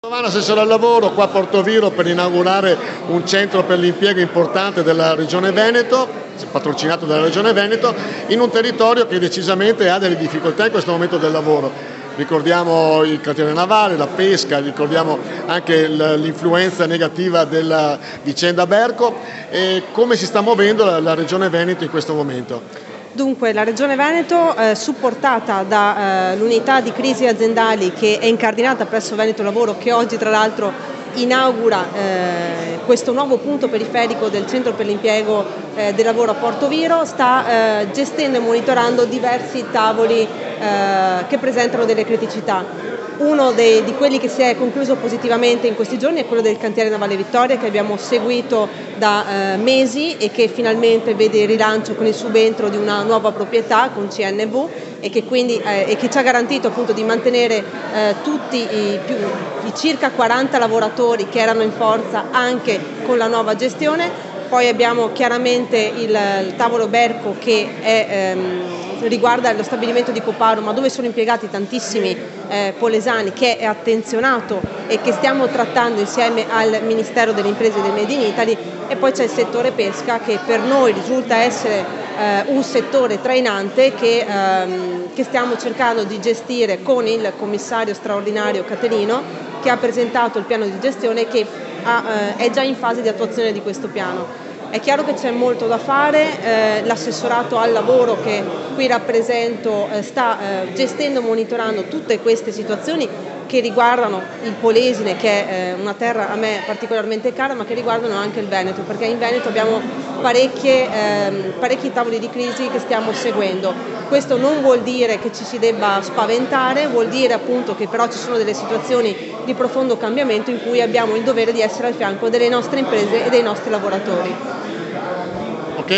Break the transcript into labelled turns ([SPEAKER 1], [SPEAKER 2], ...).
[SPEAKER 1] Giovanni, assessore al lavoro, qua a Portoviro per inaugurare un centro per l'impiego importante della Regione Veneto, patrocinato dalla Regione Veneto, in un territorio che decisamente ha delle difficoltà in questo momento del lavoro. Ricordiamo il cantiere navale, la pesca, ricordiamo anche l'influenza negativa della vicenda Berco e come si sta muovendo la Regione Veneto in questo momento.
[SPEAKER 2] Dunque, la Regione Veneto, supportata dall'unità di crisi aziendali che è incardinata presso Veneto Lavoro, che oggi tra l'altro inaugura questo nuovo punto periferico del centro per l'impiego del lavoro a Portoviro, sta gestendo e monitorando diversi tavoli che presentano delle criticità. Uno di quelli che si è concluso positivamente in questi giorni è quello del cantiere navale Vittoria, che abbiamo seguito da mesi e che finalmente vede il rilancio con il subentro di una nuova proprietà con CNV e che ci ha garantito appunto di mantenere tutti i circa 40 lavoratori che erano in forza anche con la nuova gestione. Poi abbiamo chiaramente il tavolo Berco che riguarda lo stabilimento di Coparo, ma dove sono impiegati tantissimi polesani, che è attenzionato e che stiamo trattando insieme al Ministero delle Imprese e del Made in Italy. E poi c'è il settore pesca, che per noi risulta essere un settore trainante che stiamo cercando di gestire con il commissario straordinario Caterino, che ha presentato il piano di gestione e che è già in fase di attuazione di questo piano. È chiaro che c'è molto da fare, l'assessorato al lavoro che qui rappresento sta gestendo e monitorando tutte queste situazioni che riguardano il Polesine, che è una terra a me particolarmente cara, ma che riguardano anche il Veneto, perché in Veneto abbiamo parecchi tavoli di crisi che stiamo seguendo. Questo non vuol dire che ci si debba spaventare, vuol dire appunto che però ci sono delle situazioni di profondo cambiamento in cui abbiamo il dovere di essere al fianco delle nostre imprese e dei nostri lavoratori.
[SPEAKER 1] Ok?